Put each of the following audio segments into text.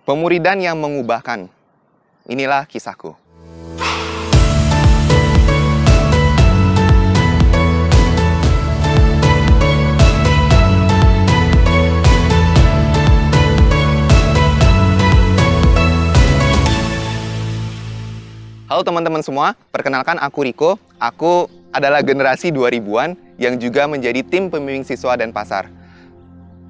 Pemuridan yang mengubahkan. Inilah kisahku. Halo teman-teman semua, perkenalkan aku Riko. Aku adalah generasi 2000-an yang juga menjadi tim pembimbing siswa dan pasar.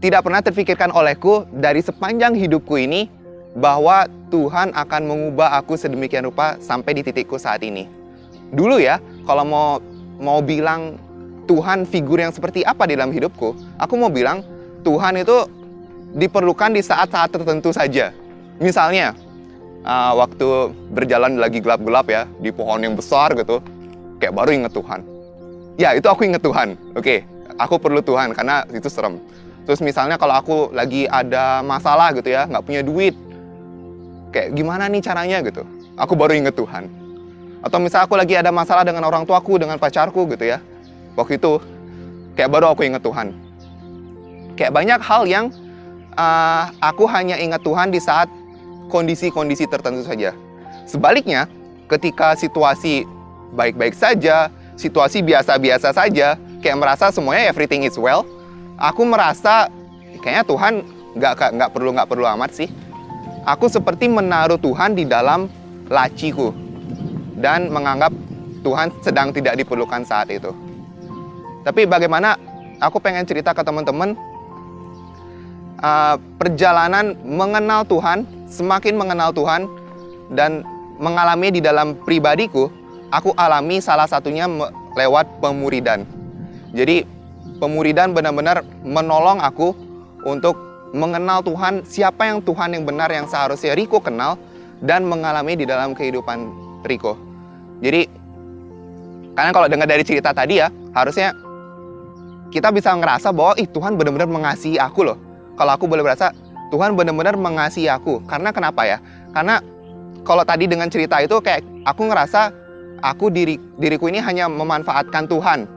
Tidak pernah terfikirkan olehku dari sepanjang hidupku ini bahwa Tuhan akan mengubah aku sedemikian rupa sampai di titikku saat ini. Dulu ya, kalau mau bilang Tuhan figur yang seperti apa di dalam hidupku, aku mau bilang Tuhan itu diperlukan di saat-saat tertentu saja. Misalnya, waktu berjalan lagi gelap-gelap ya, di pohon yang besar gitu, kayak baru inget Tuhan. Ya, itu aku inget Tuhan. Oke, aku perlu Tuhan karena itu serem. Terus misalnya kalau aku lagi ada masalah gitu ya, nggak punya duit, kayak gimana nih caranya gitu, aku baru inget Tuhan. Atau misalnya aku lagi ada masalah dengan orang tuaku, dengan pacarku gitu ya, waktu itu kayak baru aku inget Tuhan. Kayak banyak hal yang aku hanya ingat Tuhan di saat kondisi-kondisi tertentu saja. Sebaliknya, ketika situasi baik-baik saja, situasi biasa-biasa saja, kayak merasa semuanya everything is well, aku merasa kayaknya Tuhan nggak perlu amat sih. Aku seperti menaruh Tuhan di dalam laciku dan menganggap Tuhan sedang tidak diperlukan saat itu. Tapi bagaimana aku pengen cerita ke teman-teman, perjalanan mengenal Tuhan, semakin mengenal Tuhan dan mengalami di dalam pribadiku, aku alami salah satunya lewat pemuridan. Jadi pemuridan benar-benar menolong aku untuk mengenal Tuhan, siapa yang Tuhan yang benar yang seharusnya Riko kenal dan mengalami di dalam kehidupan Riko. Jadi, karena kalau dengar dari cerita tadi ya, harusnya kita bisa ngerasa bahwa Tuhan benar-benar mengasihi aku loh. Kalau aku boleh berasa, Tuhan benar-benar mengasihi aku. Karena kenapa ya? Karena kalau tadi dengan cerita itu kayak aku ngerasa diriku ini hanya memanfaatkan Tuhan.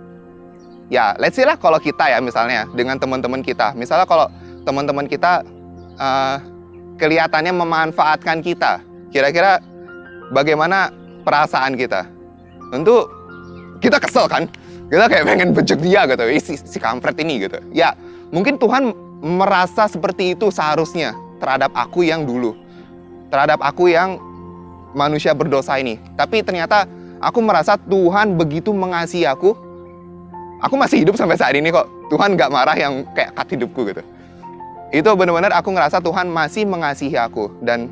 Ya, let's say lah kalau kita ya misalnya dengan teman-teman kita. Misalnya kalau teman-teman kita kelihatannya memanfaatkan kita. Kira-kira bagaimana perasaan kita? Tentu kita kesel kan? Kita kayak pengen bejek dia gitu. Si kampret ini gitu. Ya, mungkin Tuhan merasa seperti itu seharusnya terhadap aku yang dulu. Terhadap aku yang manusia berdosa ini. Tapi ternyata aku merasa Tuhan begitu mengasihi aku. Aku masih hidup sampai saat ini kok. Tuhan gak marah yang kayak cut hidupku gitu. Itu benar-benar aku ngerasa Tuhan masih mengasihi aku. Dan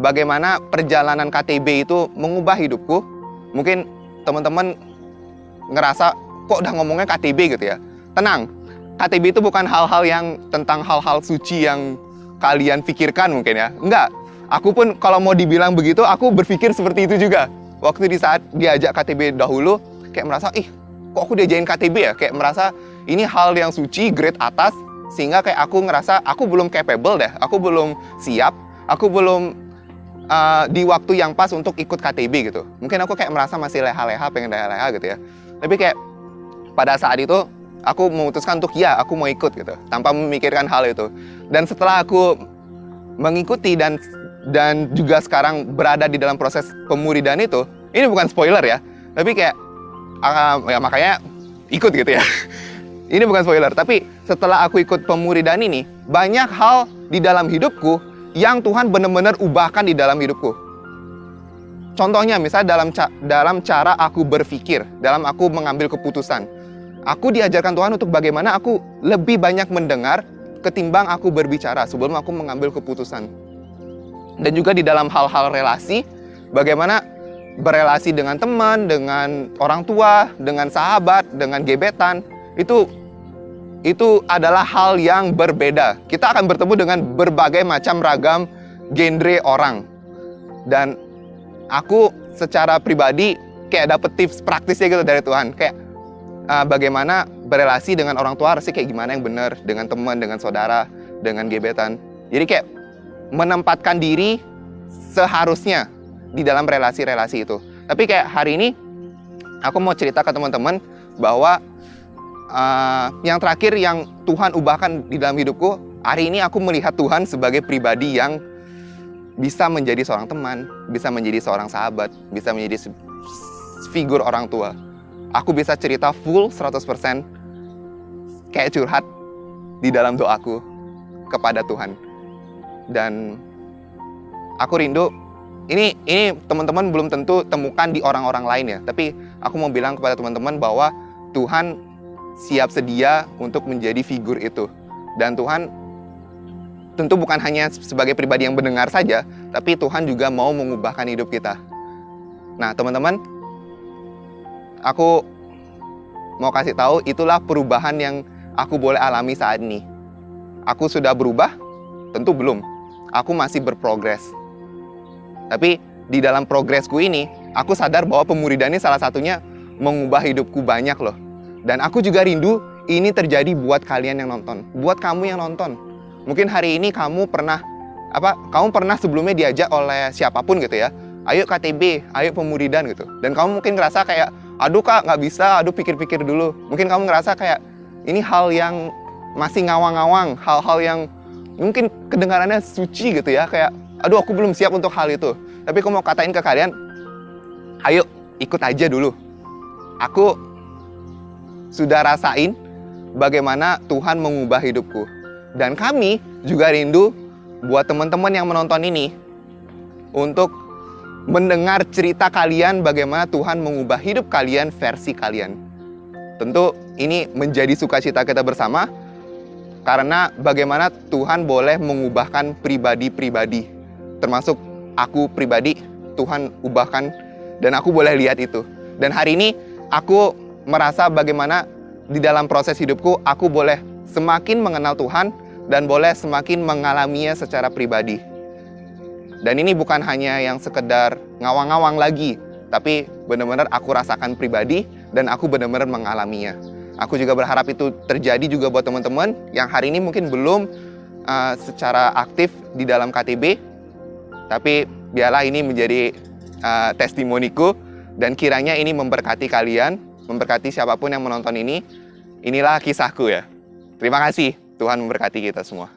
bagaimana perjalanan KTB itu mengubah hidupku. Mungkin teman-teman ngerasa kok udah ngomongnya KTB gitu ya. Tenang, KTB itu bukan hal-hal yang tentang hal-hal suci yang kalian pikirkan mungkin ya. Enggak, aku pun kalau mau dibilang begitu, aku berpikir seperti itu juga. Waktu di saat diajak KTB dahulu, kayak merasa, kok aku diajain KTB ya? Kayak merasa ini hal yang suci, grade atas, sehingga kayak aku ngerasa aku belum capable deh, aku belum siap, aku belum di waktu yang pas untuk ikut KTB gitu. Mungkin aku kayak merasa masih leha-leha, pengen leha-leha gitu ya. Tapi kayak pada saat itu, aku memutuskan untuk ya, aku mau ikut gitu, tanpa memikirkan hal itu. Dan setelah aku mengikuti dan juga sekarang berada di dalam proses pemuridan itu, ini bukan spoiler ya, tapi kayak ya makanya ikut gitu ya. Ini bukan spoiler, tapi setelah aku ikut pemuridan ini, banyak hal di dalam hidupku yang Tuhan benar-benar ubahkan di dalam hidupku. Contohnya misalnya dalam cara aku berpikir, dalam aku mengambil keputusan. Aku diajarkan Tuhan untuk bagaimana aku lebih banyak mendengar ketimbang aku berbicara sebelum aku mengambil keputusan. Dan juga di dalam hal-hal relasi, bagaimana berelasi dengan teman, dengan orang tua, dengan sahabat, dengan gebetan, itu adalah hal yang berbeda. Kita akan bertemu dengan berbagai macam ragam genre orang. Dan aku secara pribadi kayak dapet tips praktisnya gitu dari Tuhan. Kayak bagaimana berelasi dengan orang tua harusnya kayak gimana yang benar, dengan teman, dengan saudara, dengan gebetan. Jadi kayak menempatkan diri seharusnya di dalam relasi-relasi itu. Tapi kayak hari ini aku mau cerita ke teman-teman bahwa yang terakhir yang Tuhan ubahkan di dalam hidupku Hari ini aku melihat Tuhan sebagai pribadi yang bisa menjadi seorang teman, bisa menjadi seorang sahabat, bisa menjadi figur orang tua. Aku bisa cerita full 100% kayak curhat di dalam doaku kepada Tuhan. Dan aku rindu, ini teman-teman belum tentu temukan di orang-orang lain ya, tapi aku mau bilang kepada teman-teman bahwa Tuhan siap sedia untuk menjadi figur itu. Dan Tuhan tentu bukan hanya sebagai pribadi yang mendengar saja, tapi Tuhan juga mau mengubahkan hidup kita. Nah, teman-teman, aku mau kasih tahu, itulah perubahan yang aku boleh alami saat ini. Aku sudah berubah? Tentu belum. Aku masih berprogres. Tapi di dalam progresku ini, aku sadar bahwa pemuridan ini salah satunya mengubah hidupku banyak loh. Dan aku juga rindu ini terjadi buat kalian yang nonton, buat kamu yang nonton. Mungkin hari ini kamu pernah sebelumnya diajak oleh siapapun gitu ya, ayo KTB, ayo pemuridan gitu. Dan kamu mungkin ngerasa kayak, aduh kak nggak bisa, aduh pikir-pikir dulu. Mungkin kamu ngerasa kayak, ini hal yang masih ngawang-ngawang, hal-hal yang mungkin kedengarannya suci gitu ya, kayak, aduh aku belum siap untuk hal itu. Tapi aku mau katain ke kalian, ayo ikut aja dulu. Aku sudah rasain bagaimana Tuhan mengubah hidupku. Dan kami juga rindu buat teman-teman yang menonton ini untuk mendengar cerita kalian bagaimana Tuhan mengubah hidup kalian versi kalian. Tentu ini menjadi sukacita kita bersama karena bagaimana Tuhan boleh mengubahkan pribadi-pribadi. Termasuk aku pribadi, Tuhan ubahkan dan aku boleh lihat itu. Dan hari ini aku merasa bagaimana di dalam proses hidupku aku boleh semakin mengenal Tuhan dan boleh semakin mengalaminya secara pribadi. Dan ini bukan hanya yang sekedar ngawang-ngawang lagi, tapi benar-benar aku rasakan pribadi dan aku benar-benar mengalaminya. Aku juga berharap itu terjadi juga buat teman-teman yang hari ini mungkin belum secara aktif di dalam KTB, tapi biarlah ini menjadi testimoniku dan kiranya ini memberkati kalian, memberkati siapapun yang menonton ini. Inilah kisahku ya. Terima kasih, Tuhan memberkati kita semua.